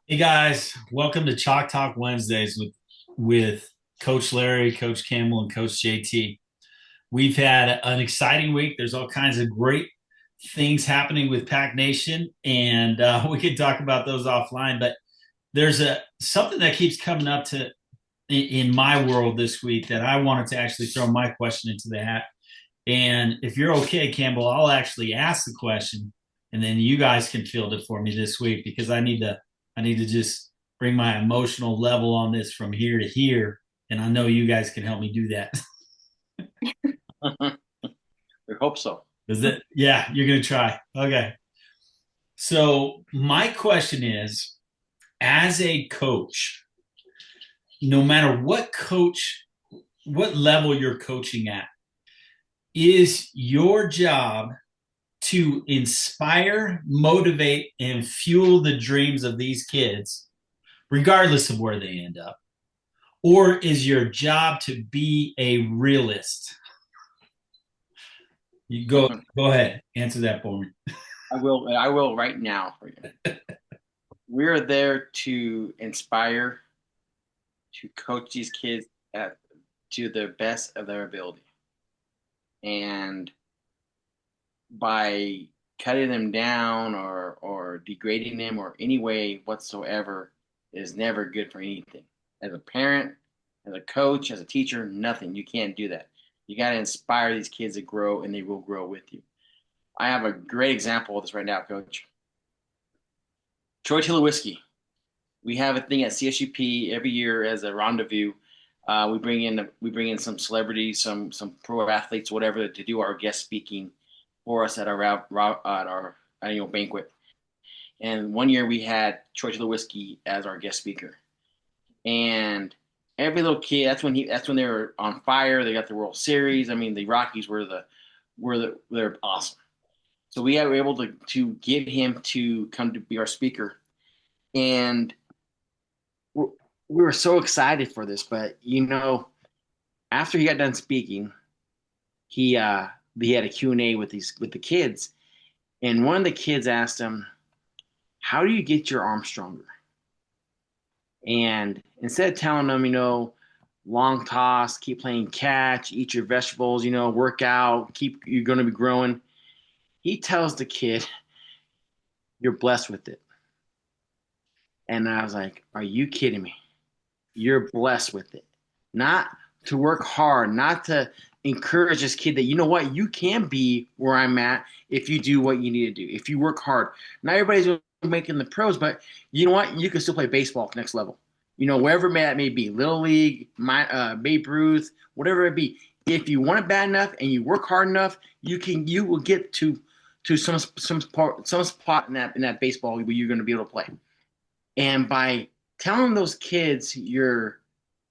Hey guys, welcome to Chalk Talk Wednesdays with Coach Larry, Coach Campbell, and Coach JT. We've had an exciting week. There's all kinds of great things happening with Pack Nation, and we could talk about those offline. But there's a something that keeps coming up in my world this week that I wanted to actually throw my question into the hat. And if you're okay, Campbell, I'll actually ask the question, and then you guys can field it for me this week because I need to just bring my emotional level on this from here to here, and I know you guys can help me do that. We hope so. Is it? Yeah, you're gonna try. Okay. So my question is, as a coach, no matter what level you're coaching at, is your job to inspire, motivate, and fuel the dreams of these kids, regardless of where they end up? Or is your job to be a realist? You go ahead, answer that for me. I will right now for you. We're there to inspire, to coach these kids at to the best of their ability. And by cutting them down or degrading them or any way whatsoever is never good for anything. As a parent, as a coach, as a teacher, nothing. You can't do that. You got to inspire these kids to grow, and they will grow with you. I have a great example of this right now, Coach. Troy Whiskey. We have a thing at CSUP every year as a rendezvous. We bring in some celebrities, some pro athletes, whatever, to do our guest speaking for us at our annual banquet. And one year we had Troy Whiskey as our guest speaker, and every little kid. That's when they were on fire. They got the World Series. I mean, the Rockies they're awesome. So we were able to get him to come to be our speaker, and we were so excited for this. But after he got done speaking, he had a Q&A with the kids, and one of the kids asked him, "How do you get your arm stronger?" And instead of telling them, long toss, keep playing catch, eat your vegetables, work out, keep you're going to be growing, he tells the kid, "You're blessed with it." And I was like, "Are you kidding me? You're blessed with it." Not to work hard, not to encourage this kid that, you know what, you can be where I'm at if you do what you need to do, if you work hard. Not everybody's making the pros, but you know what? You can still play baseball at the next level. Wherever that may be, Little League, Babe Ruth, whatever it be. If you want it bad enough and you work hard enough, you will get to some spot in that baseball where you're going to be able to play. And by telling those kids you're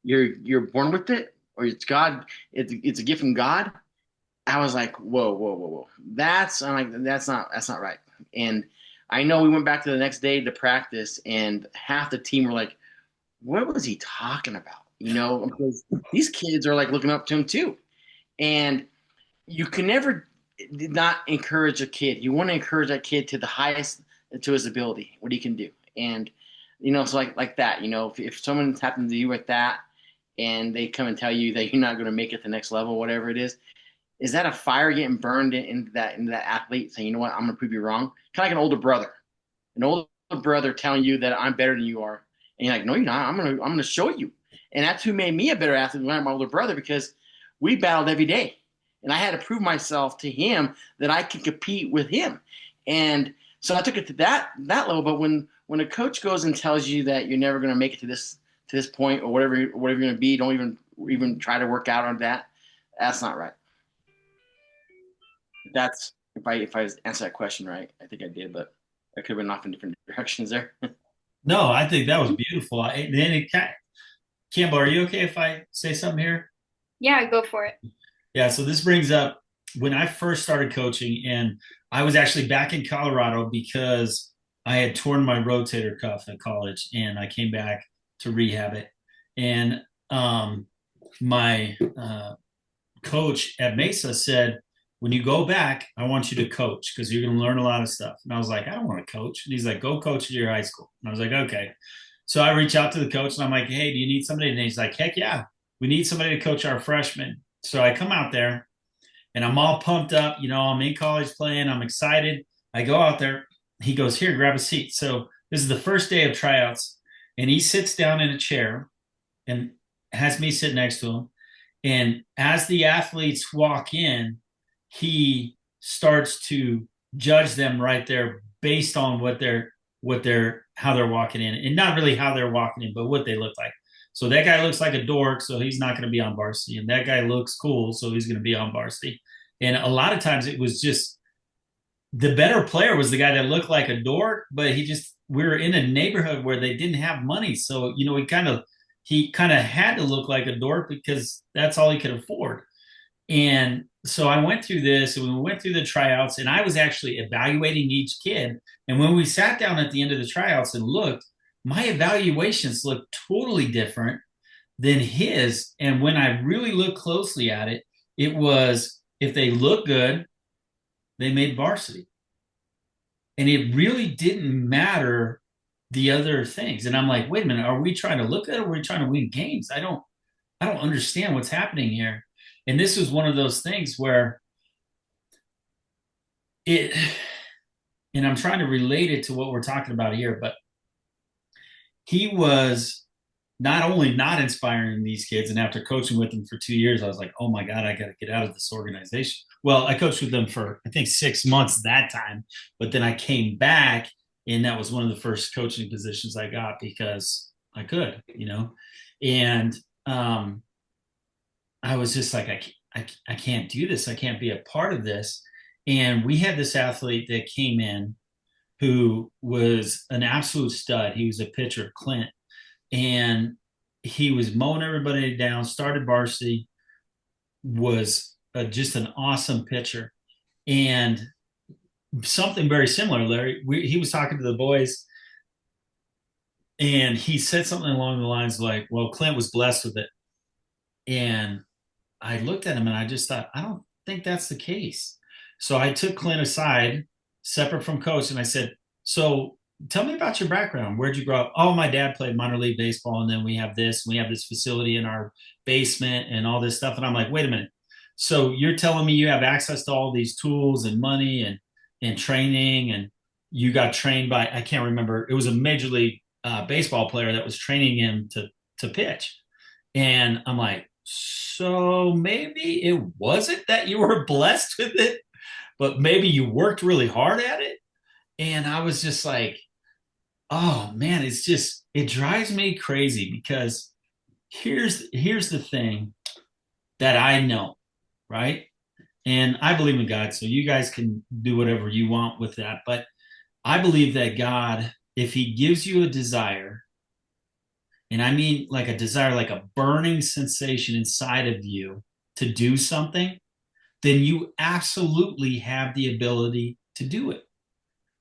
born with it, or it's God, it's a gift from God, I was like, whoa, whoa, whoa, whoa. That's not right. And I know we went back to the next day to practice, and half the team were like, what was he talking about? Because these kids are like looking up to him too. And you can never not encourage a kid. You want to encourage that kid to the highest to his ability, what he can do. And so like that. If someone's happened to you with that, and they come and tell you that you're not going to make it to the next level, whatever it is that a fire getting burned into that athlete saying, you know what, I'm going to prove you wrong? Kind of like an older brother telling you that I'm better than you are, and you're like, no, you're not. I'm gonna show you. And that's who made me a better athlete than my older brother, because we battled every day, and I had to prove myself to him that I could compete with him. And so I took it to that level. But when a coach goes and tells you that you're never going to make it to this point, or whatever you're going to be, don't even try to work out on that. That's not right. That's if I answered that question right, I think I did, but I could have been off in different directions there. No, I think that was beautiful. Campbell, are you okay if I say something here? Yeah, go for it. Yeah, so this brings up when I first started coaching, and I was actually back in Colorado because I had torn my rotator cuff at college, and I came back to rehab it. And my coach at Mesa said, when you go back, I want you to coach because you're going to learn a lot of stuff. And I was like, I don't want to coach. And he's like, go coach at your high school. And I was like, okay. So I reach out to the coach and I'm like, hey, do you need somebody? And he's like, heck yeah, we need somebody to coach our freshmen. So I come out there and I'm all pumped up. You know, I'm in college playing. I'm excited. I go out there. He goes, here, grab a seat. So this is the first day of tryouts. And he sits down in a chair and has me sit next to him. And as the athletes walk in, he starts to judge them right there based on how they're walking in, and not really how they're walking in, but what they look like. So that guy looks like a dork, so he's not going to be on varsity, and that guy looks cool, so he's going to be on varsity. And a lot of times it was just the better player was the guy that looked like a dork, but we were in a neighborhood where they didn't have money, so he kind of had to look like a dork because that's all he could afford. And so I went through this, and we went through the tryouts, and I was actually evaluating each kid. And when we sat down at the end of the tryouts and looked, my evaluations looked totally different than his. And when I really looked closely at it, it was if they look good, they made varsity. And it really didn't matter the other things. And I'm like, wait a minute, are we trying to look at it or are we trying to win games? I don't understand what's happening here. And this was one of those things where it, and I'm trying to relate it to what we're talking about here, but he was not only not inspiring these kids, and after coaching with them for 2 years, I was like, oh my God, I got to get out of this organization. Well, I coached with them for, I think, 6 months that time, but then I came back, and that was one of the first coaching positions I got because I could, and I was just like, I can't do this. I can't be a part of this. And we had this athlete that came in who was an absolute stud. He was a pitcher, Clint, and he was mowing everybody down, started varsity, was just an awesome pitcher. And something very similar, Larry, he was talking to the boys, and he said something along the lines like, well, Clint was blessed with it. And I looked at him and I just thought, I don't think that's the case. So I took Clint aside, separate from coach, and I said, so tell me about your background. Where'd you grow up? Oh, my dad played minor league baseball, and then we have this facility in our basement and all this stuff. And I'm like, wait a minute. So you're telling me you have access to all these tools and money and training, and you got trained by, I can't remember, it was a major league baseball player that was training him to pitch. And I'm like, so maybe it wasn't that you were blessed with it, but maybe you worked really hard at it. And I was just like, oh man, it drives me crazy because here's the thing that I know, right? And I believe in God, so you guys can do whatever you want with that. But I believe that God, if He gives you a desire, and I mean like a desire, like a burning sensation inside of you to do something, then you absolutely have the ability to do it.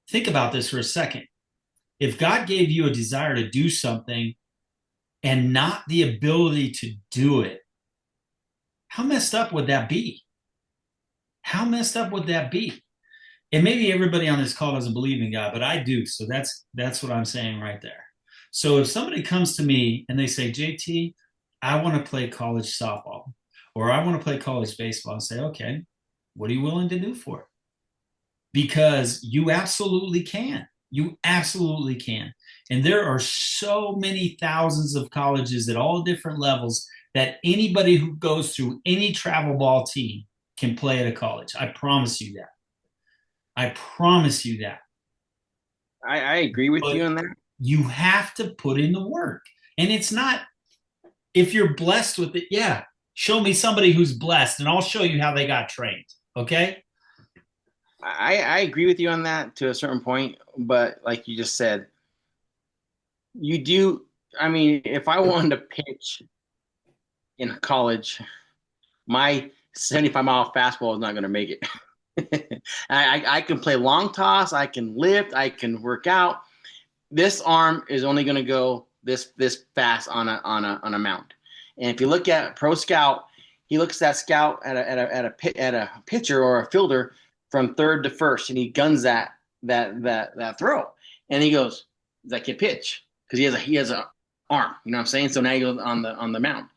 Think about this for a second. If God gave you a desire to do something and not the ability to do it, how messed up would that be? How messed up would that be? And maybe everybody on this call doesn't believe in God, but I do. So that's what I'm saying right there. So if somebody comes to me and they say, JT, I want to play college softball or I want to play college baseball, I say, okay, what are you willing to do for it? Because you absolutely can. You absolutely can. And there are so many thousands of colleges at all different levels that anybody who goes through any travel ball team can play at a college. I promise you that. I promise you that. I agree with you But on that. you have to put in the work. And it's not, if you're blessed with it, yeah, show me somebody who's blessed and I'll show you how they got trained. Okay. I agree with you on that to a certain point, but like you just said, you do. I mean, if I wanted to pitch in college, my 75-mile fastball is not going to make it. I can play long toss, I can lift, I can work out. This arm is only going to go this fast on a mount. And if you look at Pro Scout, he looks at that scout at a pitcher or a fielder from third to first, and he guns that throw, and he goes, "Does that kid pitch?" Because he has a arm, you know what I'm saying? So now he goes on the mound.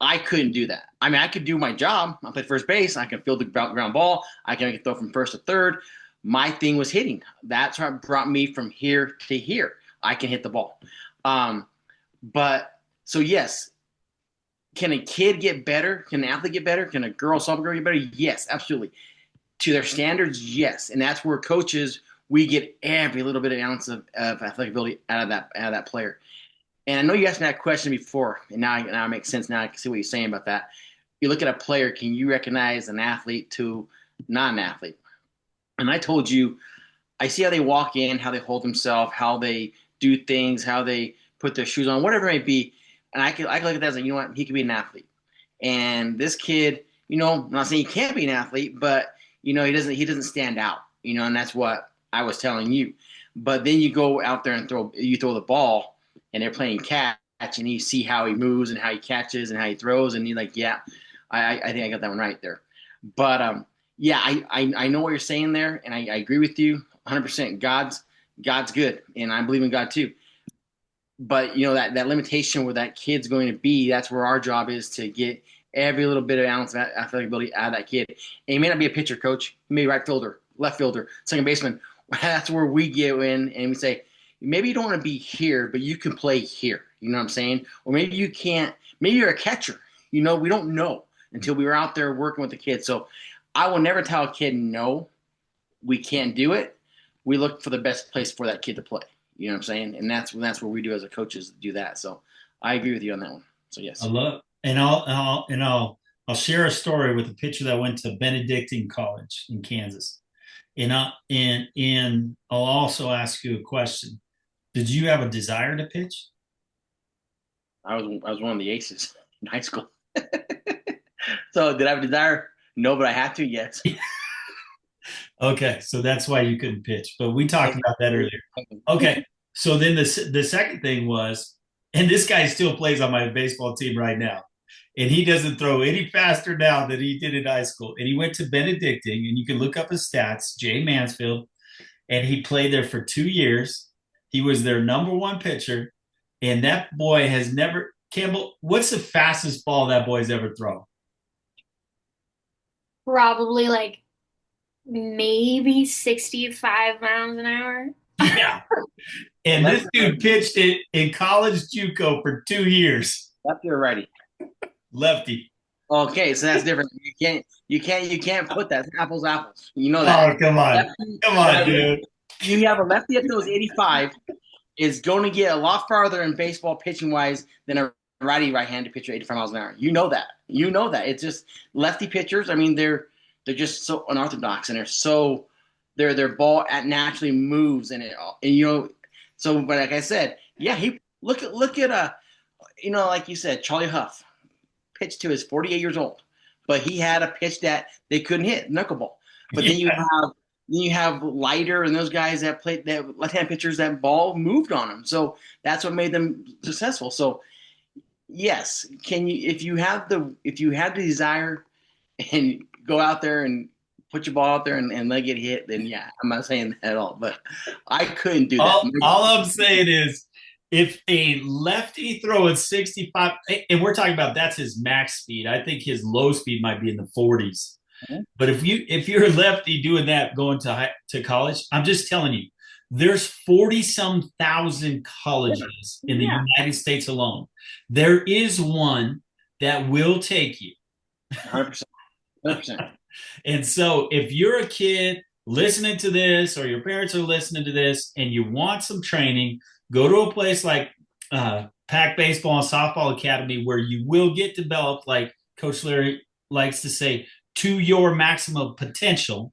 I couldn't do that. I mean, I could do my job. I play first base. I can field the ground ball. I can throw from first to third. My thing was hitting. That's what brought me from here to here. I can hit the ball. Um, but so yes, can a kid get better? Can an athlete get better? Can a softball girl get better? Yes, absolutely. To their standards, yes. And that's where coaches, we get every little bit of ounce of athletic ability out of that player. And I know you asked me that question before, and now it makes sense. Now I can see what you're saying about that. You look at a player, can you recognize an athlete to not an athlete? And I told you, I see how they walk in, how they hold themselves, how they do things, how they put their shoes on, whatever it may be. And I can look at that as like, you know what, he could be an athlete. And this kid, I'm not saying he can't be an athlete, but he doesn't stand out, and that's what I was telling you. But then you go out there and throw the ball, and they're playing catch, and you see how he moves and how he catches and how he throws, and you're like, yeah, I think I got that one right there. But yeah, I know what you're saying there, and I agree with you 100%. God's good, and I believe in God too. But that limitation where that kid's going to be, that's where our job is to get every little bit of ounce of athletic ability out of that kid. And he may not be a pitcher, coach. He may be right fielder, left fielder, second baseman. That's where we get in and we say, maybe you don't want to be here, but you can play here. You know what I'm saying? Or maybe you can't. Maybe you're a catcher. We don't know until we were out there working with the kid. So I will never tell a kid, no, we can't do it. We look for the best place for that kid to play. You know what I'm saying? And that's where we do as a coaches do that. So I agree with you on that one. So I yes. love, and I'll share a story with a pitcher that went to Benedictine College in Kansas. And I'll also ask you a question. Did you have a desire to pitch? I was one of the aces in high school. So did I have a desire? No, but I had to. Yes. Okay, so that's why you couldn't pitch. But we talked about that earlier. Okay, so then the second thing was, and this guy still plays on my baseball team right now, and he doesn't throw any faster now than he did in high school. And he went to Benedictine, and you can look up his stats, Jay Mansfield, and he played there for 2 years. He was their number one pitcher, and that boy has never. Campbell, what's the fastest ball that boy's ever thrown? Probably like maybe 65 miles an hour. Yeah. And this dude pitched it in college JUCO for 2 years. Lefty or righty? Lefty. Okay, so that's different. You can't put that. It's apples, apples. You know that. Oh, come on. Lefty, Come on, dude. you have a lefty that throws 85 is going to get a lot farther in baseball pitching wise than a right-handed pitcher 85 miles an hour. You know that. You know that. It's just lefty pitchers. I mean, they're just so unorthodox and they're so their ball naturally moves and so but like I said, yeah, he look at like you said, Charlie Huff pitched to his 48 years old, but he had a pitch that they couldn't hit, knuckleball. But then you have Leiter and those guys that played that left-hand pitchers, that ball moved on them. So that's what made them successful. So yes, if you have the desire and go out there and put your ball out there and let it get hit, then yeah, I'm not saying that at all. But I couldn't do that. All I'm saying is if a lefty throwing 65, and we're talking about that's his max speed. I think his low speed might be in the 40s. Mhm. But if you're a lefty doing that going to college, I'm just telling you, there's 40-some thousand colleges in the Yeah. United States alone. There is one that will take you. 100%. 100%. And so if you're a kid listening to this or your parents are listening to this and you want some training, go to a place like Pack Baseball and Softball Academy where you will get developed, like Coach Larry likes to say, to your maximum potential,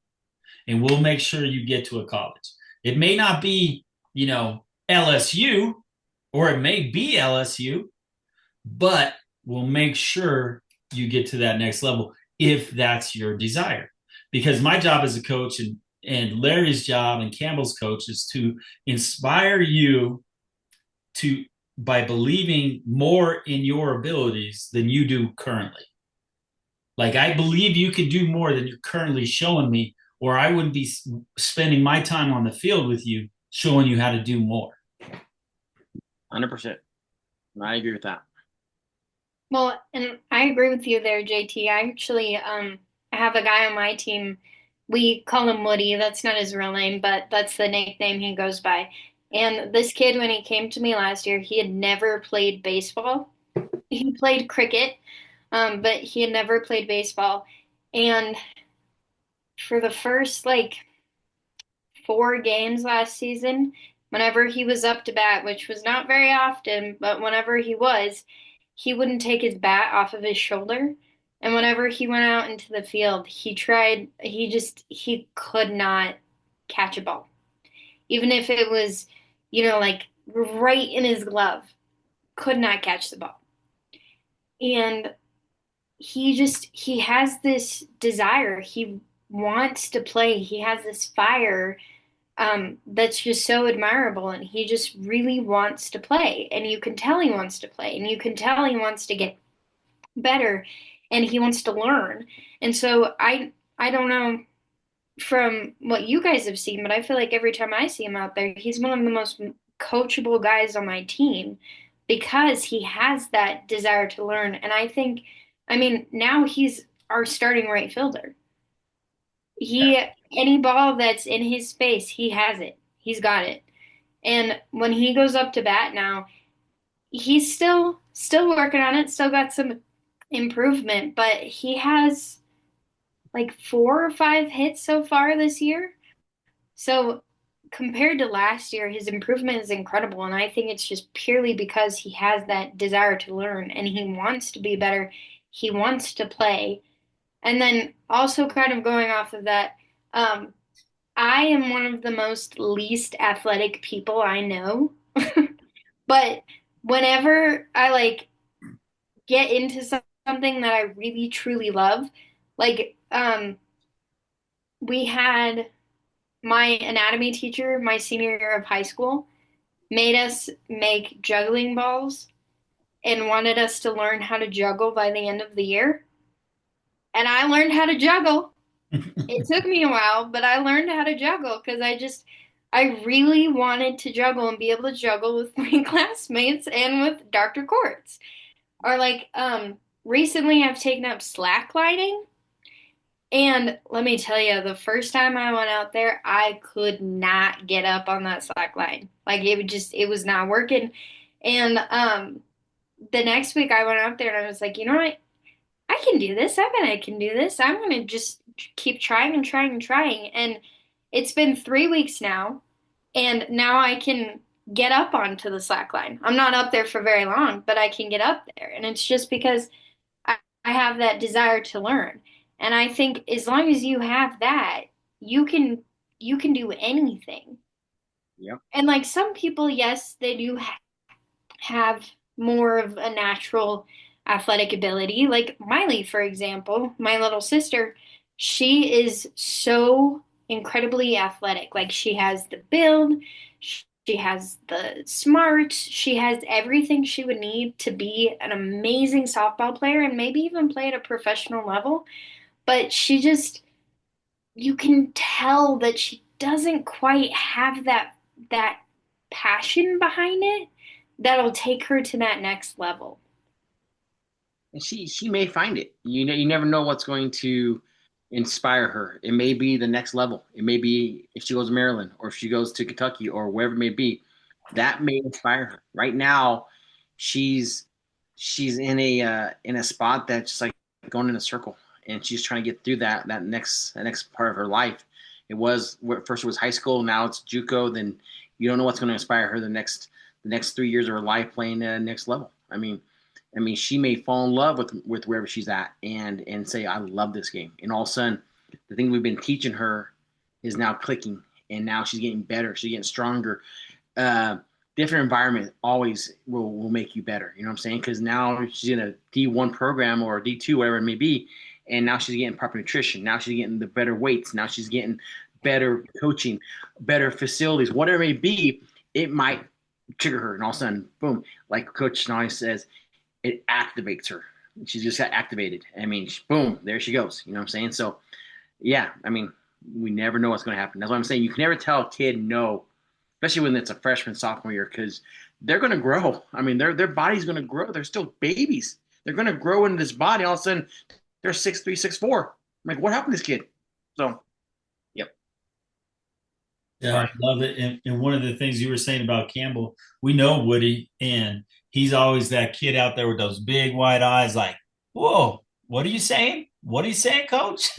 and we'll make sure you get to a college. It may not be, LSU, or it may be LSU, but we'll make sure you get to that next level if that's your desire. Because my job as a coach and Larry's job and Campbell's coach is to inspire you by believing more in your abilities than you do currently. Like, I believe you could do more than you're currently showing me, or I wouldn't be spending my time on the field with you showing you how to do more. 100%. I agree with that. Well, and I agree with you there, JT. I actually I have a guy on my team. We call him Woody. That's not his real name, but that's the nickname he goes by. And this kid, when he came to me last year, he had never played baseball. He played cricket, but he had never played baseball. And for the first like 4 games last season, whenever he was up to bat, which was not very often, but whenever he was, he wouldn't take his bat off of his shoulder. And whenever he went out into the field, he could not catch a ball. Even if it was, like right in his glove, could not catch the ball. And he has this desire. He wants to play. He has this fire that's just so admirable, and he just really wants to play, and you can tell he wants to play, and you can tell he wants to get better, and he wants to learn. And so I don't know from what you guys have seen, but I feel like every time I see him out there, he's one of the most coachable guys on my team because he has that desire to learn. And I mean, now he's our starting right fielder. He, any ball that's in his space, he has it. He's got it. And when he goes up to bat now, he's still working on it, still got some improvement, but he has like 4 or 5 hits so far this year. So compared to last year, his improvement is incredible, and I think it's just purely because he has that desire to learn and he wants to be better. He wants to play. And then also kind of going off of that, um, I am one of the most least athletic people I know. But whenever I like get into something that I really truly love, like we had my anatomy teacher my senior year of high school made us make juggling balls and wanted us to learn how to juggle by the end of the year. And I learned how to juggle. It took me a while, but I learned how to juggle because I really wanted to juggle and be able to juggle with my classmates and with Dr. Courts. Or like, recently I've taken up slacklining. And let me tell you, the first time I went out there, I could not get up on that slack line. Like it was not working. And the next week I went out there and I was like, you know what? I can do this. I bet I can do this. I'm gonna just keep trying and trying and trying. And it's been 3 weeks now, and now I can get up onto the slack line. I'm not up there for very long, but I can get up there. And it's just because I have that desire to learn. And I think as long as you have that, you can you can do anything. Yep. And like some people, yes, they do have more of a natural athletic ability. Like Miley, for example, my little sister, she is so incredibly athletic. Like she has the build, she has the smarts, she has everything she would need to be an amazing softball player and maybe even play at a professional level. But you can tell that she doesn't quite have that passion behind it that'll take her to that next level. And she may find it. You never know what's going to inspire her. It may be the next level. It may be if she goes to Maryland or if she goes to Kentucky or wherever it may be. That may inspire her. Right now, she's she's in a spot that's just like going in a circle, and she's trying to get through that next part of her life. It was first it was high school, now it's JUCO. Then you don't know what's going to inspire her the next 3 years of her life playing next level. I mean, she may fall in love with wherever she's at and say, I love this game. And all of a sudden, the thing we've been teaching her is now clicking, and now she's getting better. She's getting stronger. Uh, Different environment always will make you better. You know what I'm saying? Because now she's in a D1 program or a D2, whatever it may be, and now she's getting proper nutrition. Now she's getting the better weights. Now she's getting better coaching, better facilities, whatever it may be. It might trigger her, and all of a sudden, boom, like Coach Snowy says, it activates her. She just got activated. I mean, boom, there she goes. You know what I'm saying? So, yeah, I mean, we never know what's going to happen. That's what I'm saying. You can never tell a kid no, especially when it's a freshman, sophomore year, because they're going to grow. I mean, their body's going to grow. They're still babies. They're going to grow into this body. All of a sudden, they're 6'3", 6'4". I'm like, what happened to this kid? So, yep. Yeah, I love it. And one of the things you were saying about Campbell, we know Woody, and he's always that kid out there with those big wide eyes, like, whoa, what are you saying? What are you saying, coach?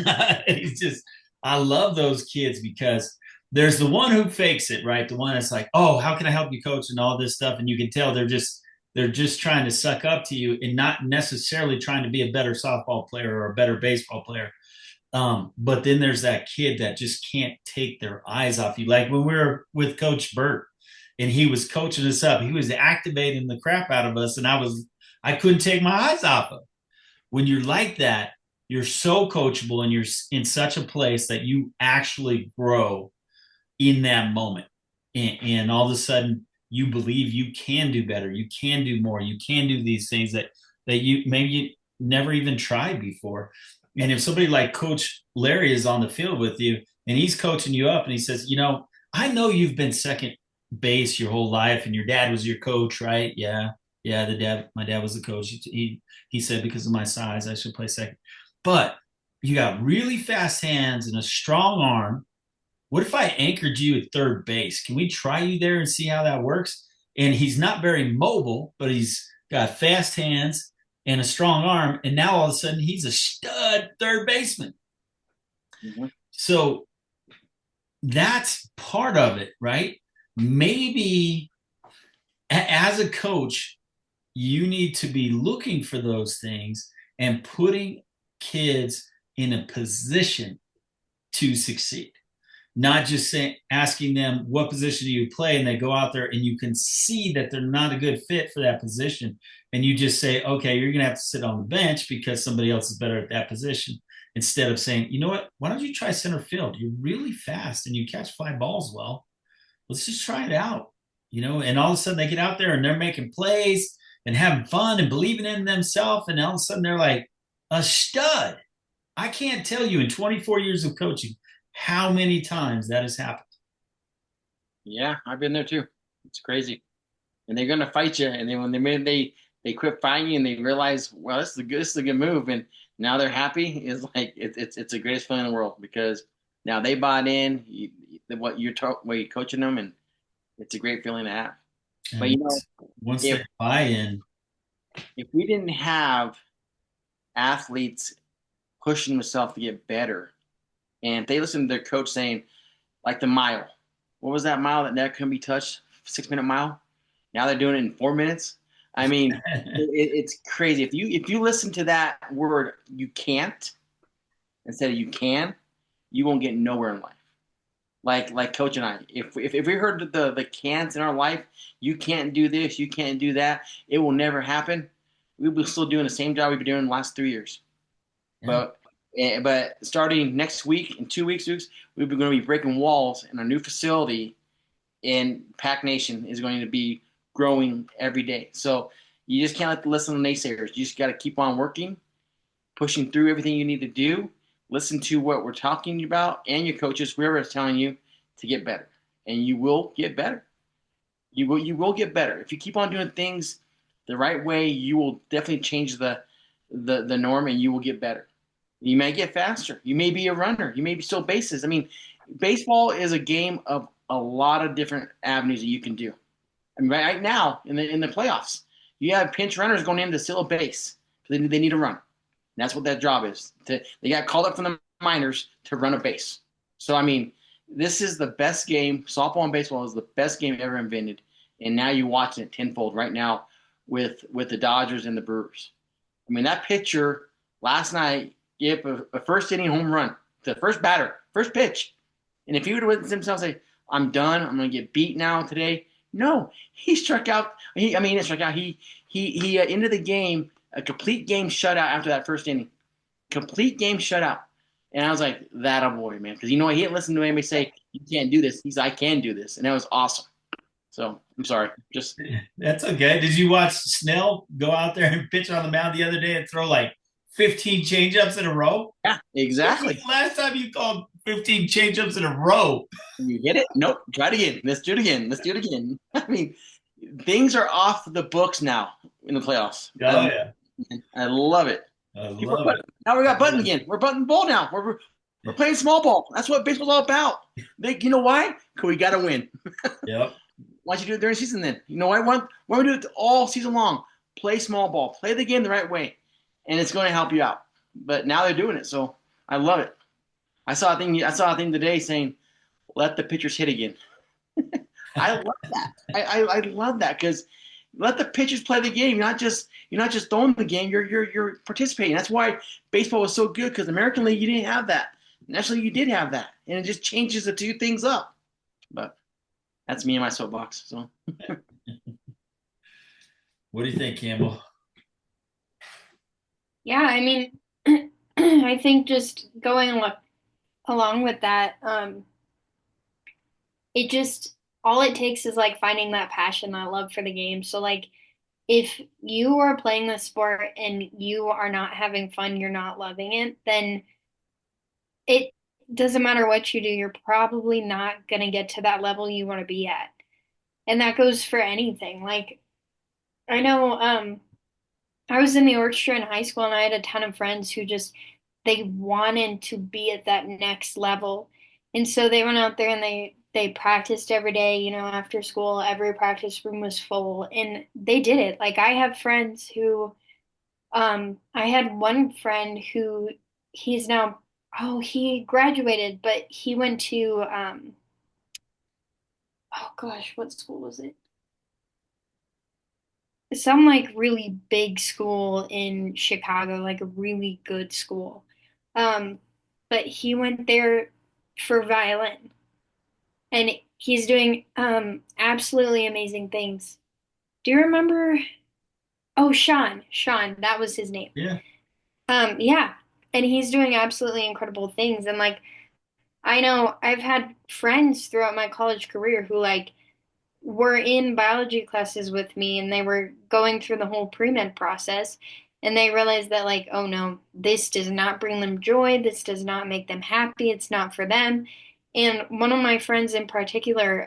He's just, I love those kids because there's the one who fakes it, right? The one that's like, oh, how can I help you, coach, and all this stuff. And you can tell they're just trying to suck up to you and not necessarily trying to be a better softball player or a better baseball player. But then there's that kid that just can't take their eyes off you. Like when we were with Coach Burt and he was coaching us up, he was activating the crap out of us, and I couldn't take my eyes off him. When you're like that, you're so coachable and you're in such a place that you actually grow in that moment. And all of a sudden you believe you can do better, you can do more, you can do these things that you maybe you never even tried before. And if somebody like Coach Larry is on the field with you and he's coaching you up and he says, I know you've been second base your whole life and your dad was your coach, right? Yeah. Yeah, my dad was the coach. He said because of my size I should play second. But you got really fast hands and a strong arm. What if I anchored you at third base? Can we try you there and see how that works? And he's not very mobile, but he's got fast hands and a strong arm. And now all of a sudden he's a stud third baseman. Mm-hmm. So that's part of it, right? Maybe as a coach, you need to be looking for those things and putting kids in a position to succeed. Not just asking them what position do you play, and they go out there and you can see that they're not a good fit for that position, and you just say, okay, you're going to have to sit on the bench because somebody else is better at that position, instead of saying, you know what, why don't you try center field? You're really fast and you catch fly balls well. Let's just try it out, and all of a sudden they get out there and they're making plays and having fun and believing in themselves, and all of a sudden they're like a stud. I can't tell you in 24 years of coaching how many times that has happened. Yeah, I've been there too. It's crazy. And they're gonna fight you. And then when they quit fighting you and they realize, well, this is a good move, and now they're happy, is like it's the greatest feeling in the world, because now they bought in what you're coaching them, and it's a great feeling to have. And but once they buy in, if we didn't have athletes pushing themselves to get better, and they listen to their coach saying, like the mile. What was that mile that never couldn't be touched? 6-minute mile. Now they're doing it in 4 minutes. I mean, it's crazy. If you listen to that word, you can't, instead of you can, you won't get nowhere in life. Like Coach and I, if we heard the cans in our life, you can't do this, you can't do that, it will never happen. We'll be still doing the same job we've been doing the last 3 years. Yeah. But starting next week, in 2 weeks, we're going to be breaking walls in our new facility, and Pack Nation is going to be growing every day. So you just can't listen to naysayers. You just got to keep on working, pushing through everything you need to do. Listen to what we're talking about and your coaches, whoever is telling you to get better. And you will get better. You will get better. If you keep on doing things the right way, you will definitely change the norm, and you will get better. You may get faster. You may be a runner. You may be still bases. I mean, baseball is a game of a lot of different avenues that you can do. I mean, right now in the playoffs, you have pinch runners going in to steal a base because they need to run. And that's what that job is. They got called up from the minors to run a base. So, I mean, this is the best game. Softball and baseball is the best game ever invented. And now you're watching it tenfold right now with the Dodgers and the Brewers. I mean, that pitcher last night gave a first inning home run to the first batter, first pitch. And if he would have went himself and say, I'm done, I'm going to get beat now today. No, he struck out. He ended the game, a complete game shutout after that first inning. Complete game shutout. And I was like, that a boy, man. Because he didn't listen to anybody say, you can't do this. He's like, I can do this. And that was awesome. So I'm sorry. Just That's okay. Did you watch Snell go out there and pitch on the mound the other day and throw like 15 changeups in a row? yeah, When was exactly. the last time you called 15 changeups in a row? You get it? Nope. Try it again. Let's do it again. Let's do it again. I mean, things are off the books now in the playoffs. Oh yeah, I love it. I People are love it. button. Now we got button again. We're button ball now. We're playing small ball. That's what baseball's all about. You know why? Because we got to win. Yep. Why don't you do it during the season then? You know why? Why don't we do it all season long? Play small ball. Play the game the right way, and it's going to help you out. But now they're doing it, so I love it. I saw a thing today saying, "Let the pitchers hit again." I love that. I love that because let the pitchers play the game. You're not just throwing the game. You're participating. That's why baseball was so good because American League you didn't have that. National League you did have that, and it just changes the two things up. But that's me and my soapbox. So What do you think, Campbell? Yeah, I mean, I think just going along with that, it just all it takes is like finding that passion, that love for the game. So like if you are playing the sport and you are not having fun, you're not loving it, then it doesn't matter what you do, you're probably not going to get to that level you want to be at. And that goes for anything. Like I know I was in the orchestra in high school and I had a ton of friends who just they wanted to be at that next level. And so they went out there and they practiced every day, after school, every practice room was full and they did it. Like I have friends who I had one friend who he's now he graduated, but he went to oh gosh, what school was it? Some like really big school in Chicago, like a really good school. Um, but he went there for violin and he's doing absolutely amazing things. Do you remember? Oh, Sean, that was his name. Yeah. Yeah. And he's doing absolutely incredible things. And like I know I've had friends throughout my college career who like were in biology classes with me and they were going through the whole pre-med process and they realized that like, oh no, this does not bring them joy. This does not make them happy. It's not for them. And one of my friends in particular,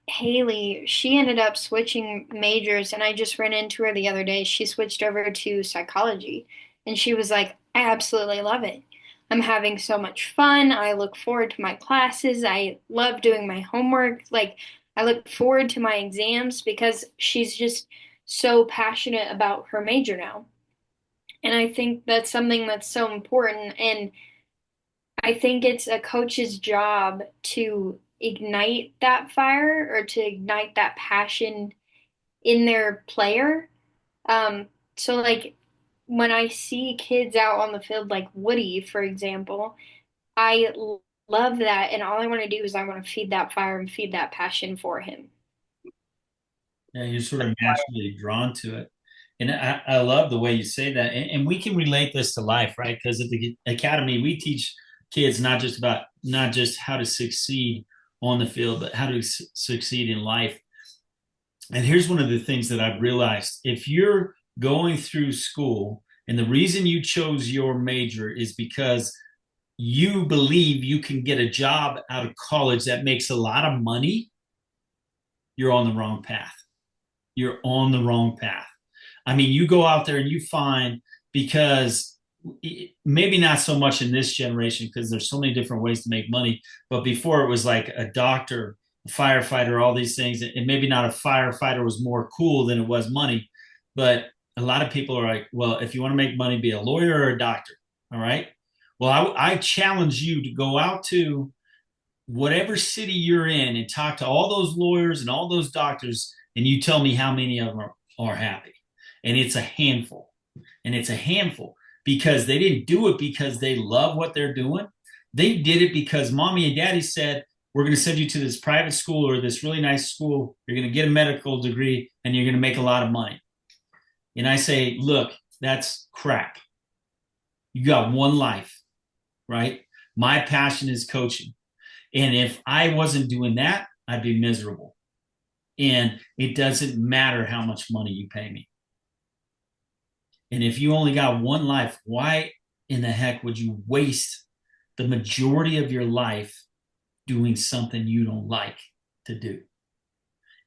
Haley, she ended up switching majors and I just ran into her the other day. She switched over to psychology and she was like, I absolutely love it. I'm having so much fun. I look forward to my classes. I love doing my homework. Like, I look forward to my exams because she's just so passionate about her major now. And I think that's something that's so important. And I think it's a coach's job to ignite that fire or to ignite that passion in their player. So like when I see kids out on the field, like Woody, for example, love that. And all I want to do is I want to feed that fire and feed that passion for him. Yeah, you're sort of naturally drawn to it. And I love the way you say that. And we can relate this to life, right? Because at the academy, we teach kids not just how to succeed on the field, but how to succeed in life. And here's one of the things that I've realized. If you're going through school and the reason you chose your major is because you believe you can get a job out of college that makes a lot of money, you're on the wrong path. You're on the wrong path. I mean, you go out there and you find because maybe not so much in this generation because there's so many different ways to make money. But before it was like a doctor, a firefighter, all these things. And maybe not a firefighter was more cool than it was money. But a lot of people are like, well, if you want to make money, be a lawyer or a doctor. All right. Well, I challenge you to go out to whatever city you're in and talk to all those lawyers and all those doctors, and you tell me how many of them are happy. And it's a handful. And it's a handful because they didn't do it because they love what they're doing. They did it because mommy and daddy said, we're going to send you to this private school or this really nice school. You're going to get a medical degree and you're going to make a lot of money. And I say, look, that's crap. You got one life, right? My passion is coaching. And if I wasn't doing that, I'd be miserable. And it doesn't matter how much money you pay me. And if you only got one life, why in the heck would you waste the majority of your life doing something you don't like to do?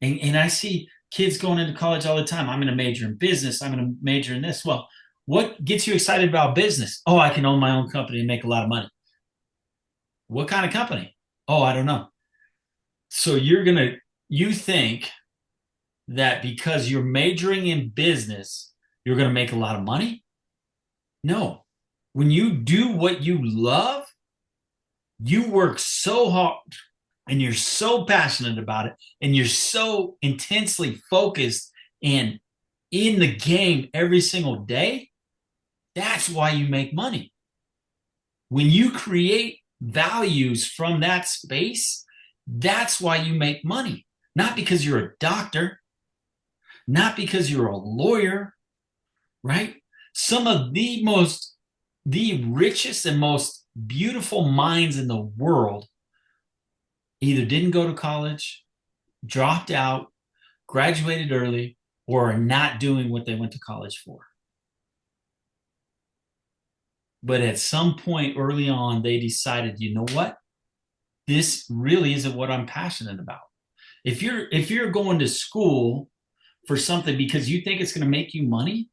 And I see kids going into college all the time. I'm going to major in business. I'm going to major in this. Well, what gets you excited about business? Oh, I can own my own company and make a lot of money. What kind of company? Oh, I don't know. So you think that because you're majoring in business, you're going to make a lot of money? No. When you do what you love, you work so hard and you're so passionate about it and you're so intensely focused and in the game every single day. That's why you make money. When you create values from that space, that's why you make money. Not because you're a doctor, not because you're a lawyer, right? Some of the richest and most beautiful minds in the world either didn't go to college, dropped out, graduated early, or are not doing what they went to college for. But at some point early on, they decided, you know what? This really isn't what I'm passionate about. If you're going to school for something because you think it's going to make you money,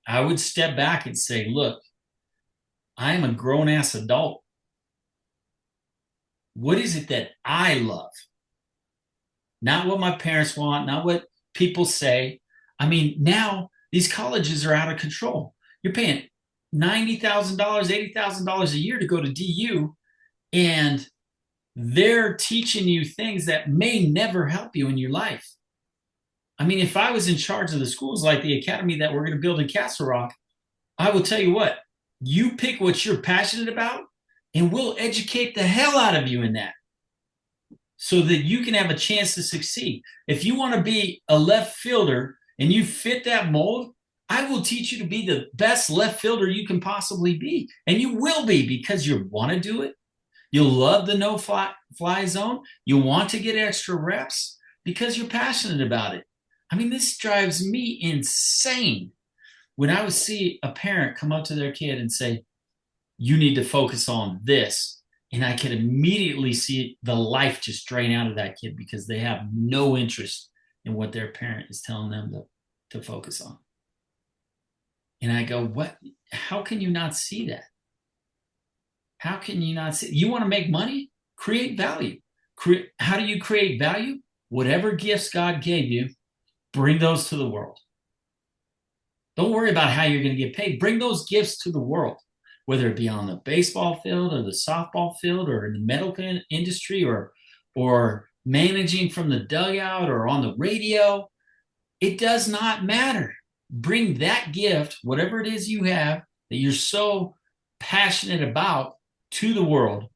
I would step back and say, look, I am a grown ass adult. What is it that I love? Not what my parents want, not what people say. I mean, now these colleges are out of control. You're paying $90,000, $80,000 a year to go to DU, and they're teaching you things that may never help you in your life. I mean, if I was in charge of the schools like the academy that we're going to build in Castle Rock, I will tell you what, you pick what you're passionate about, and we'll educate the hell out of you in that so that you can have a chance to succeed. If you want to be a left fielder and you fit that mold, I will teach you to be the best left fielder you can possibly be. And you will be because you want to do it. You'll love the no fly zone. You want to get extra reps because you're passionate about it. I mean, this drives me insane when I would see a parent come up to their kid and say, you need to focus on this. And I can immediately see the life just drain out of that kid because they have no interest in what their parent is telling them to focus on. And I go, what? How can you not see that? How can you not see? You want to make money? Create value. How do you create value? Whatever gifts God gave you, bring those to the world. Don't worry about how you're going to get paid. Bring those gifts to the world, whether it be on the baseball field or the softball field or in the medical industry or managing from the dugout or on the radio. It does not matter. Bring that gift, whatever it is you have that you're so passionate about, to the world,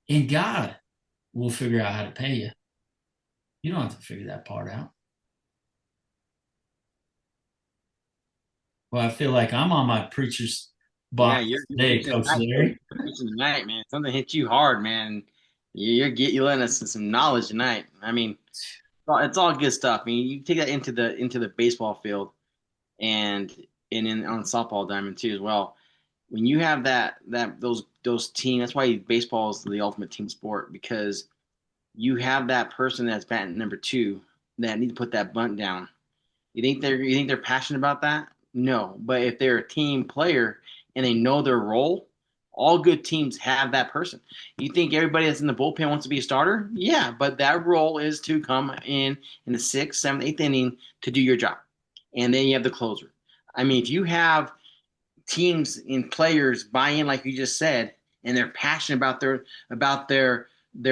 and God will figure out how to pay you. You don't have to figure that part out. Well, I feel like I'm on my preacher's box today, Coach Larry. Tonight, man. Something hit you hard, man. You're letting us some knowledge tonight. I mean, it's all good stuff. I mean, you take that into the baseball field and on softball diamond too as well. When you have those teams, that's why baseball is the ultimate team sport, because you have that person that's batting number 2 that need to put that bunt down. You think they're passionate about that? No, but if they're a team player and they know their role, all good teams have that person. You think everybody that's in the bullpen wants to be a starter? Yeah, but that role is to come in the 6th, 7th, 8th inning to do your job, and then you have the closer. I mean, if you have teams and players buy in, like you just said, and they're passionate about their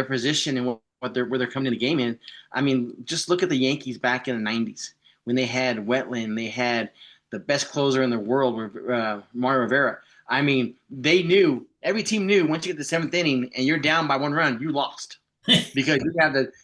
position and where they're coming in the game in. I mean, just look at the Yankees back in the 90s when they had Wetland, they had the best closer in the world, Mario Rivera. I mean, every team knew once you get the 7th inning and you're down by 1 run, you lost. Because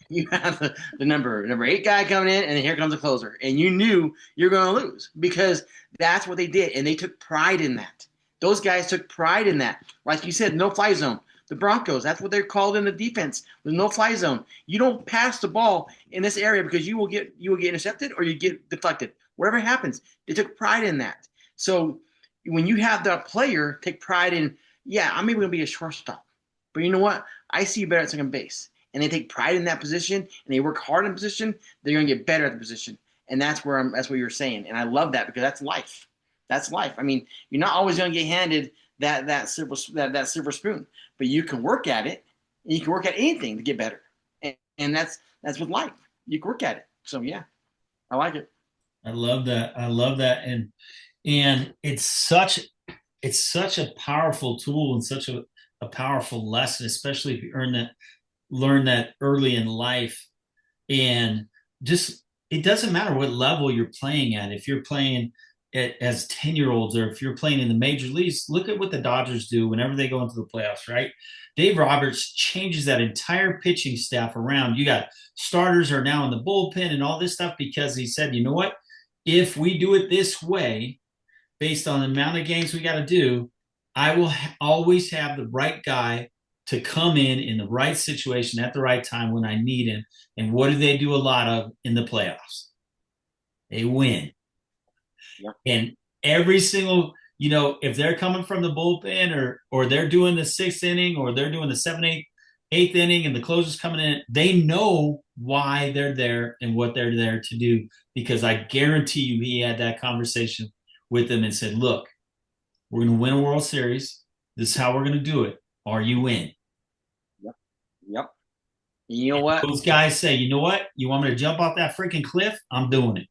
you have the number 8 guy coming in, and then here comes the closer, and you knew you're going to lose because that's what they did, and they took pride in that. Those guys took pride in that. Like you said, no fly zone. The Broncos, that's what they're called in the defense. There's no fly zone. You don't pass the ball in this area because you will get intercepted or you get deflected. Whatever happens, they took pride in that. So when you have the player take pride in, yeah, I'm maybe going to be a shortstop, but you know what? I see you better at second base. And they take pride in that position and they work hard in position, they're going to get better at the position. And that's what you're saying. And I love that because that's life. That's life. I mean, you're not always going to get handed that silver spoon, but you can work at it, and you can work at anything to get better. And that's with life. You can work at it. So yeah, I like it. I love that. I love that. And it's such a powerful tool and such a powerful lesson, especially if you learn that early in life. And just it doesn't matter what level you're playing at. If you're playing as 10-year-olds or if you're playing in the major leagues, look at what the Dodgers do whenever they go into the playoffs, right? Dave Roberts changes that entire pitching staff around. You got starters are now in the bullpen and all this stuff because he said, you know what? If we do it this way, based on the amount of games we got to do, I will always have the right guy to come in the right situation at the right time when I need him. And what do they do a lot of in the playoffs? They win. Yep. And every single, if they're coming from the bullpen or they're doing the sixth inning or they're doing the seventh, eighth inning and the closer's coming in, they know why they're there and what they're there to do. Because I guarantee you he had that conversation with them and said, look, we're going to win a World Series. This is how we're going to do it. Are you in? Yep. You know what? Those guys say, you know what? You want me to jump off that freaking cliff? I'm doing it.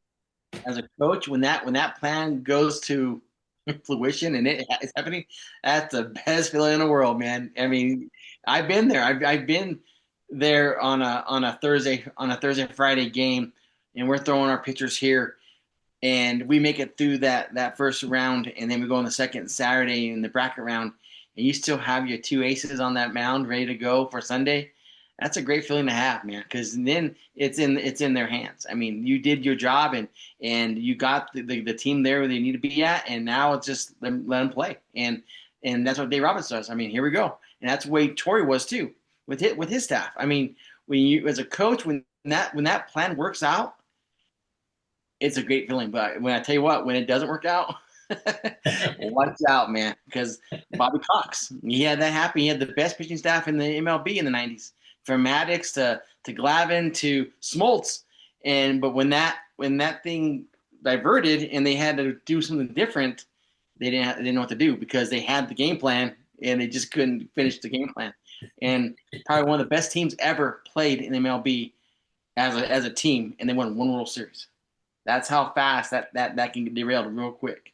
As a coach, when that plan goes to fruition and it's happening, that's the best feeling in the world, man. I mean, I've been there. I've been there on a Thursday Friday game, and we're throwing our pitchers here, and we make it through that first round, and then we go on the second Saturday in the bracket round, and you still have your two aces on that mound ready to go for Sunday. That's a great feeling to have, man, because then it's in their hands. I mean, you did your job and you got the team there where they need to be at, and now it's just let them play. And that's what Dave Roberts does. I mean, here we go. And that's the way Torrey was too with his staff. I mean, when you as a coach, when that plan works out, it's a great feeling. But when I tell you what, when it doesn't work out, watch out, man, because Bobby Cox, he had that happen. He had the best pitching staff in the MLB in the 90s. From Maddox to Glavine to Smoltz, but when that thing diverted and they had to do something different, they didn't know what to do because they had the game plan and they just couldn't finish the game plan. And probably one of the best teams ever played in MLB as a team, and they won one World Series. That's how fast that can get derailed real quick.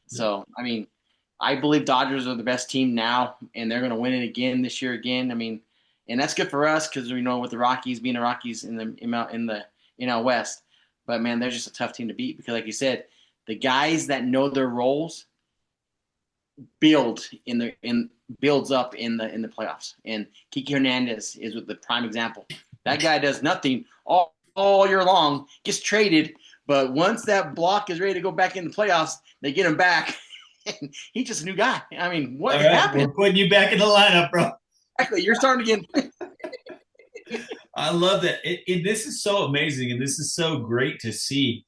So I mean, I believe Dodgers are the best team now, and they're going to win it again this year again. I mean. And that's good for us because with the Rockies being the Rockies in the West, but man, they're just a tough team to beat because, like you said, the guys that know their roles builds up in the playoffs. And Kiki Hernandez is with the prime example. That guy does nothing all year long, gets traded, but once that block is ready to go back in the playoffs, they get him back. And he's just a new guy. I mean, what happened? We're putting you back in the lineup, bro. Exactly. You're starting again. I love that. This is so amazing, and this is so great to see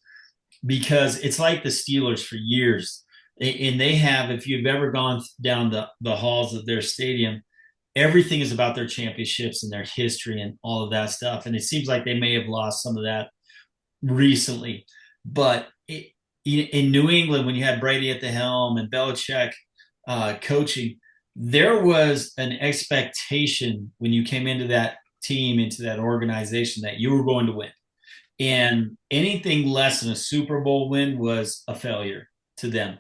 because it's like the Steelers for years. And they have, if you've ever gone down the halls of their stadium, everything is about their championships and their history and all of that stuff. And it seems like they may have lost some of that recently. But in New England, when you had Brady at the helm and Belichick coaching, there was an expectation when you came into that team, into that organization, that you were going to win. And anything less than a Super Bowl win was a failure to them.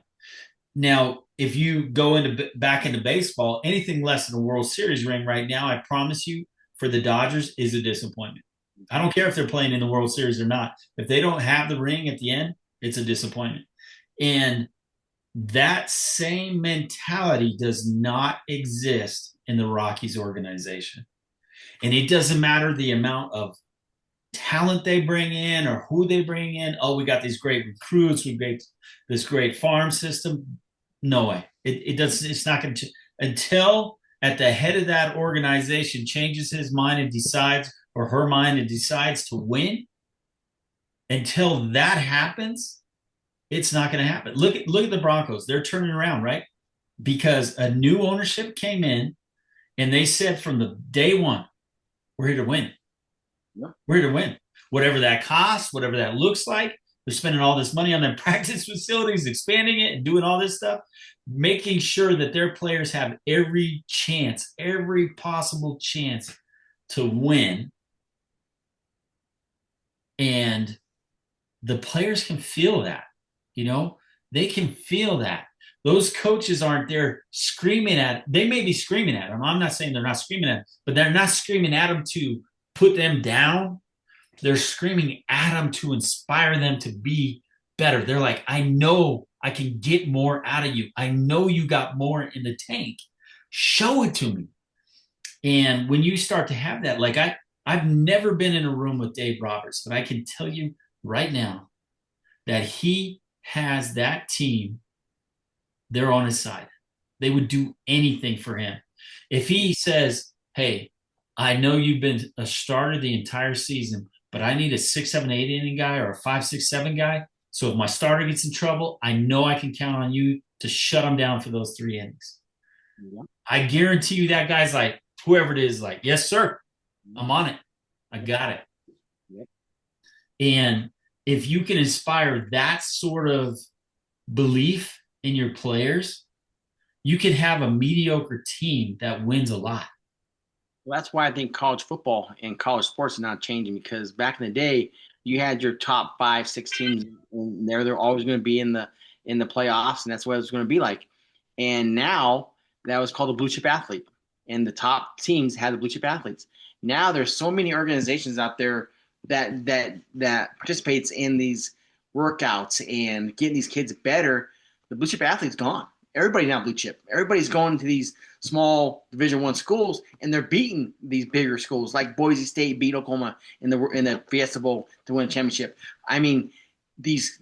Now, if you go back into baseball, anything less than a World Series ring right now, I promise you, for the Dodgers, is a disappointment. I don't care if they're playing in the World Series or not. If they don't have the ring at the end, it's a disappointment. And that same mentality does not exist in the Rockies organization. And it doesn't matter the amount of talent they bring in or who they bring in. Oh, we got these great recruits. We got this great farm system. No way. It does. It's not going to until at the head of that organization changes his mind and decides, or her mind, and decides to win, until that happens, it's not going to happen. Look at the Broncos. They're turning around, right? Because a new ownership came in and they said from the day one, we're here to win. Yeah. We're here to win. Whatever that costs, whatever that looks like, they're spending all this money on their practice facilities, expanding it and doing all this stuff, making sure that their players have every chance, every possible chance to win. And the players can feel that, they can feel that. Those coaches aren't there screaming at, they may be screaming at them. I'm not saying they're not screaming at them, but they're not screaming at them to put them down. They're screaming at them to inspire them to be better. They're like, I know I can get more out of you. I know you got more in the tank. Show it to me. And when you start to have that, like I've never been in a room with Dave Roberts, but I can tell you right now that he has that team. They're on his side. They would do anything for him. If he says, hey, I know you've been a starter the entire season, but I need a 6, 7, 8 inning guy or a 5, 6, 7 guy. So if my starter gets in trouble, I know I can count on you to shut him down for those 3 innings. Yeah. I guarantee you that guy's like, whoever it is, like, yes, sir, I'm on it. I got it. Yeah. And if you can inspire that sort of belief in your players, you can have a mediocre team that wins a lot. Well, that's why I think college football and college sports are not changing, because back in the day, you had your top 5, 6 teams, and they're always going to be in the playoffs, and that's what it was going to be like. And now that was called a blue chip athlete, and the top teams had the blue chip athletes. Now there's so many organizations out there that participates in these workouts and getting these kids better. The blue chip athlete's gone. Everybody now blue chip. Everybody's going to these small Division I schools, and they're beating these bigger schools like Boise State beat Oklahoma in the Fiesta Bowl to win a championship. I mean, these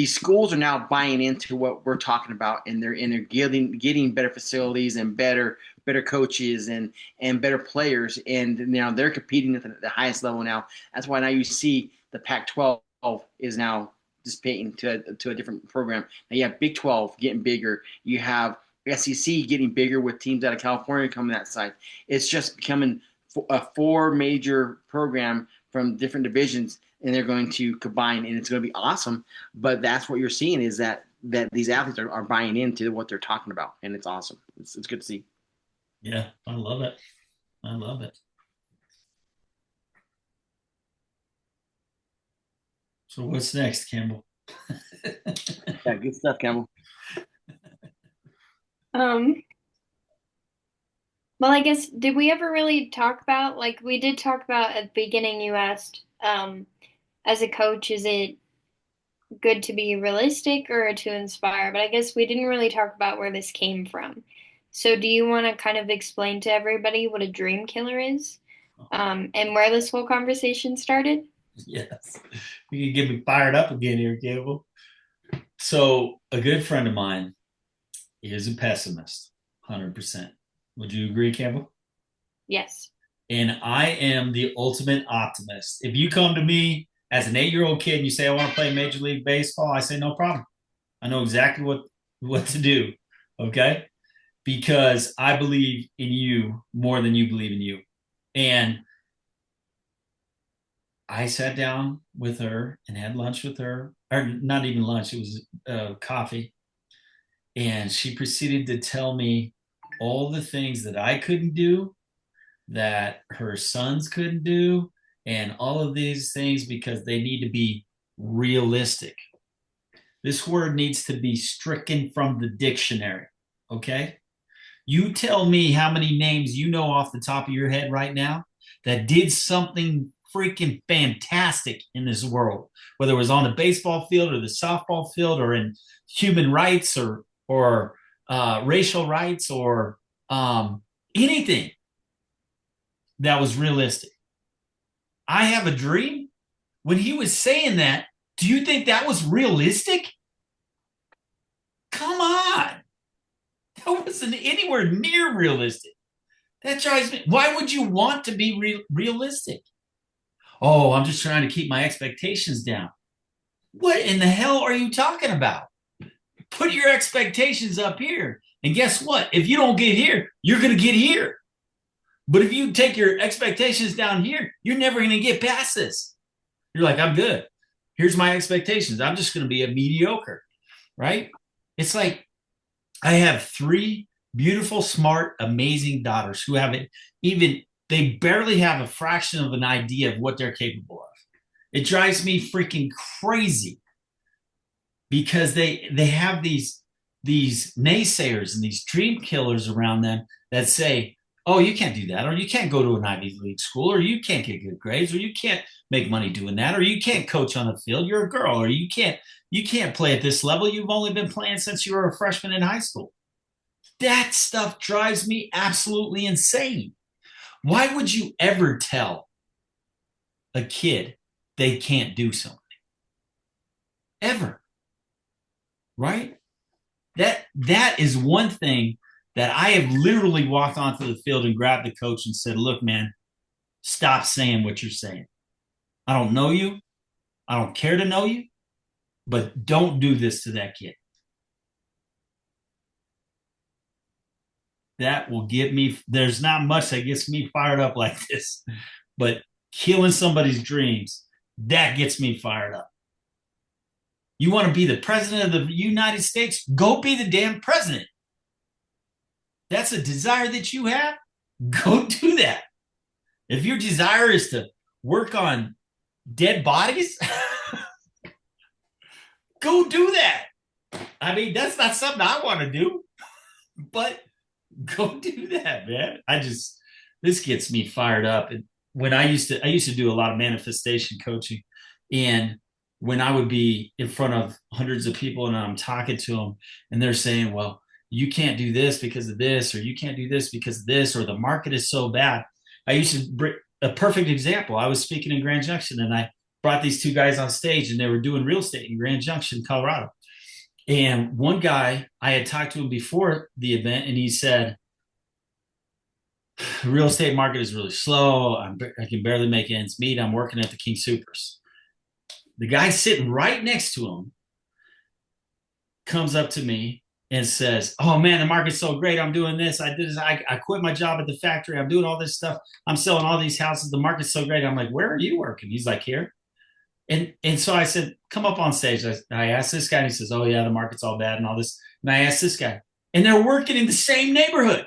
schools are now buying into what we're talking about, and they're getting better facilities and better coaches and better players, and now they're competing at the highest level now. That's why now you see the Pac-12 is now dissipating to a different program. Now you have Big 12 getting bigger. You have SEC getting bigger with teams out of California coming that side. It's just becoming a 4 major program from different divisions, and they're going to combine, and it's going to be awesome. But that's what you're seeing, is that these athletes are buying into what they're talking about, and it's awesome. It's good to see. Yeah, I love it. I love it. So what's next, Campbell? Yeah, good stuff, Campbell. Well, I guess, did we ever really talk about, like we did talk about at the beginning, you asked, as a coach, is it good to be realistic or to inspire? But I guess we didn't really talk about where this came from. So do you want to kind of explain to everybody what a dream killer is, and where this whole conversation started? Yes. You can get me fired up again here, Campbell. So a good friend of mine is a pessimist, 100%. Would you agree, Campbell? Yes. And I am the ultimate optimist. If you come to me as an 8-year-old kid and you say, I want to play Major League Baseball, I say, no problem. I know exactly what to do, okay? Because I believe in you more than you believe in you. And I sat down with her and had lunch with her, or not even lunch, it was coffee. And she proceeded to tell me all the things that I couldn't do, that her sons couldn't do, and all of these things because they need to be realistic. This word needs to be stricken from the dictionary, okay? You tell me how many names you know off the top of your head right now that did something freaking fantastic in this world, whether it was on the baseball field or the softball field or in human rights or racial rights or anything that was realistic. I have a dream. When he was saying that, do you think that was realistic? Come on. That wasn't anywhere near realistic. That drives me. Why would you want to be realistic? Oh, I'm just trying to keep my expectations down. What in the hell are you talking about? Put your expectations up here. And guess what? If you don't get here, you're going to get here. But if you take your expectations down here, you're never going to get past this. You're like, I'm good. Here's my expectations. I'm just going to be a mediocre, right? It's like I have 3 beautiful, smart, amazing daughters who haven't even, they barely have a fraction of an idea of what they're capable of. It drives me freaking crazy because they have these naysayers and these dream killers around them that say, oh, you can't do that, or you can't go to an Ivy League school, or you can't get good grades, or you can't make money doing that, or you can't coach on the field, you're a girl, or you can't play at this level, you've only been playing since you were a freshman in high school. That stuff drives me absolutely insane. Why would you ever tell a kid they can't do something? Ever. Right? That is one thing that I have literally walked onto the field and grabbed the coach and said, look, man, stop saying what you're saying. I don't know you. I don't care to know you, but don't do this to that kid. That will get me, there's not much that gets me fired up like this, but killing somebody's dreams, that gets me fired up. You want to be the president of the United States? Go be the damn president. That's a desire that you have? Go do that. If your desire is to work on dead bodies, go do that. I mean, that's not something I want to do, but go do that, man. This gets me fired up. And when I used to do a lot of manifestation coaching, and when I would be in front of hundreds of people and I'm talking to them and they're saying, well, you can't do this because of this, or you can't do this because of this, or the market is so bad. I used to bring a perfect example. I was speaking in Grand Junction and I brought these 2 guys on stage and they were doing real estate in Grand Junction, Colorado. And one guy, I had talked to him before the event and he said, the real estate market is really slow. I can barely make ends meet. I'm working at the King Soopers. The guy sitting right next to him comes up to me and says, oh man, the market's so great. I'm doing this. I did this. I quit my job at the factory. I'm doing all this stuff. I'm selling all these houses. The market's so great. I'm like, where are you working? He's like, here. And so I said, come up on stage. I asked this guy and he says, oh yeah, the market's all bad and all this. And I asked this guy, and they're working in the same neighborhood.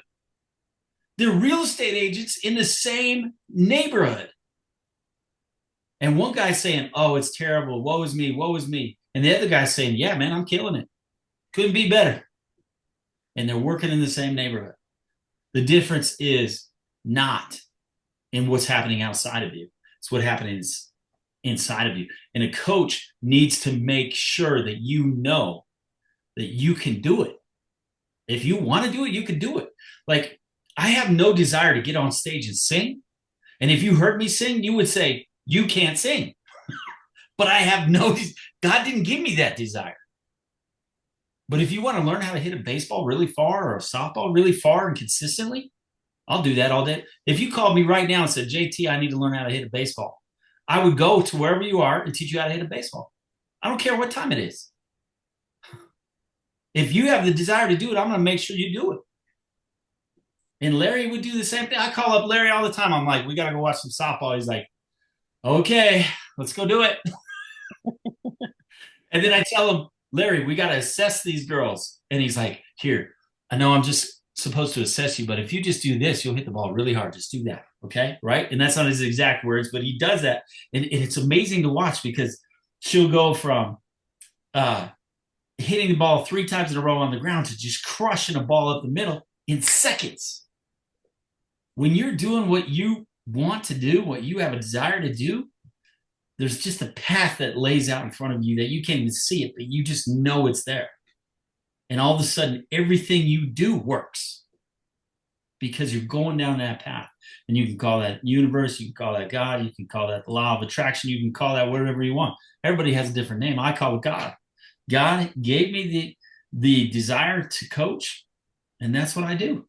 They're real estate agents in the same neighborhood. And one guy's saying, oh, it's terrible. Woe is me. Woe is me. And the other guy's saying, yeah, man, I'm killing it. Couldn't be better. And they're working in the same neighborhood. The difference is not in what's happening outside of you. It's what happens inside of you. And a coach needs to make sure that you know that you can do it. If you want to do it, you can do it. Like, I have no desire to get on stage and sing. And if you heard me sing, you would say, you can't sing. But I have God didn't give me that desire. But if you want to learn how to hit a baseball really far or a softball really far and consistently, I'll do that all day. If you called me right now and said, JT, I need to learn how to hit a baseball, I would go to wherever you are and teach you how to hit a baseball. I don't care what time it is. If you have the desire to do it, I'm going to make sure you do it. And Larry would do the same thing. I call up Larry all the time. I'm like, we got to go watch some softball. He's like, okay, let's go do it. And then I tell him, Larry, we got to assess these girls. And he's like, here, I know I'm just supposed to assess you, but if you just do this, you'll hit the ball really hard. Just do that. Okay. Right. And that's not his exact words, but he does that. And it's amazing to watch because she'll go from hitting the ball 3 times in a row on the ground to just crushing a ball up the middle in seconds. When you're doing what you want to do, what you have a desire to do, there's just a path that lays out in front of you that you can't even see it, but you just know it's there. And all of a sudden, everything you do works because you're going down that path. And you can call that universe, you can call that God, you can call that the law of attraction, you can call that whatever you want. Everybody has a different name. I call it God. God gave me the desire to coach, And that's what I do.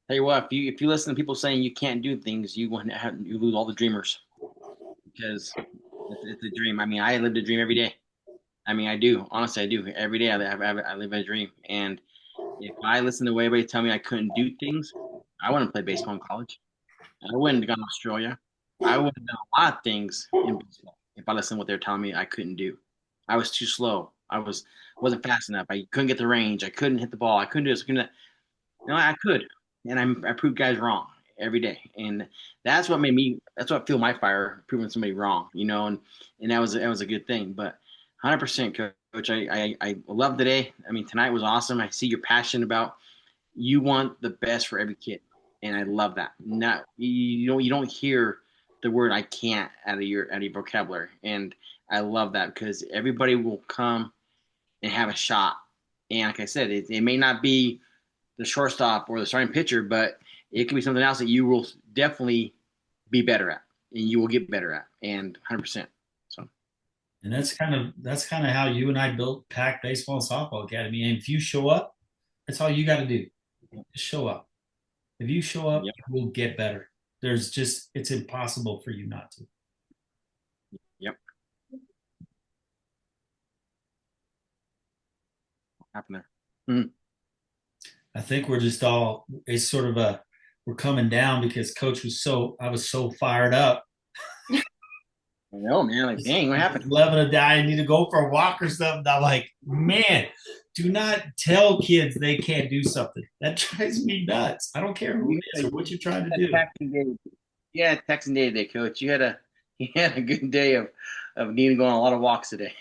Tell you what, if you listen to people saying you can't do things, you lose all the dreamers because it's a dream. I mean, I live the dream every day. I mean, I do. Honestly, I do. Every day I live a dream. And if I listen to everybody tell me I couldn't do things, I wouldn't play baseball in college. I wouldn't have gone to Australia. I would have done a lot of things in baseball if I listened to what they were telling me I couldn't do. I was too slow. Wasn't fast enough. I couldn't get the range. I couldn't hit the ball. I couldn't do this. I couldn't. No, I could, and I proved guys wrong every day, and that's what made me. That's what fueled my fire, proving somebody wrong, and that was a good thing. But 100%, coach, I love the day. I mean, tonight was awesome. I see your passion about you want the best for every kid, and I love that. Not you don't hear the word "I can't" out of your vocabulary, and I love that because everybody will come and have a shot. And like I said, it may not be the shortstop or the starting pitcher, but it could be something else that you will definitely be better at and you will get better at, and 100%. So, And that's kind of how you and I built Pack Baseball and Softball Academy. And if you show up, that's all you got to do. Just show up. If you show up, yep, we'll get better. It's impossible for you not to. yep. What happened there? Mm-hmm. I think it's sort of we're coming down because I was so fired up. I know, man. Like, dang, what happened? 11 a day, I need to go for a walk or something. I'm like, man, do not tell kids they can't do something. That drives me nuts. I don't care who it is or what you're trying to do. Yeah, texting day today, coach. You had a good day of needing to go on a lot of walks today.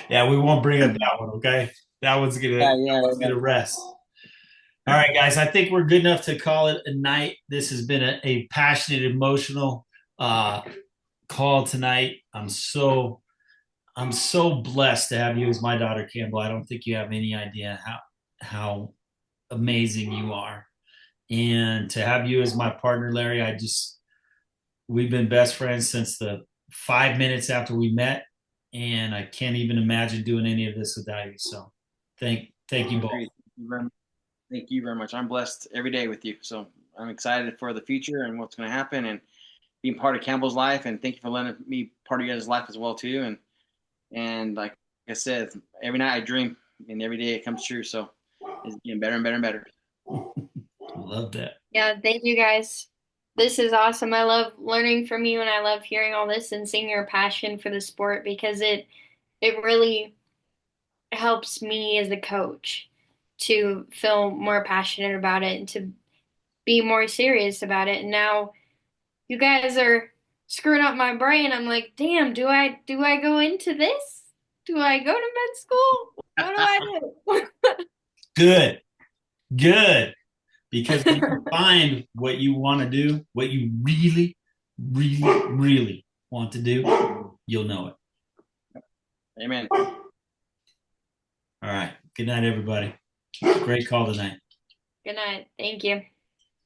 Yeah, we won't bring up that one, okay? That one's gonna rest. All right, guys. I think we're good enough to call it a night. This has been a passionate, emotional call tonight. I'm so blessed to have you as my daughter, Campbell. I don't think you have any idea how amazing you are, and to have you as my partner, Larry. We've been best friends since the 5 minutes after we met, and I can't even imagine doing any of this without you. So, thank you both. Thank you very much. I'm blessed every day with you. So I'm excited for the future and what's going to happen and being part of Campbell's life. And thank you for letting me part of your guys' life as well too. And like I said, every night I dream and every day it comes true. So it's getting better and better and better. Love that. Yeah, thank you guys. This is awesome. I love learning from you and I love hearing all this and seeing your passion for the sport because it really helps me as a coach to feel more passionate about it and to be more serious about it. And now you guys are screwing up my brain. I'm like, damn, do I go into this? Do I go to med school? What do I do? Good. Because when you find what you want to do, what you really, really, really want to do, you'll know it. Amen. All right. Good night, everybody. Great call tonight. Good night. Thank you.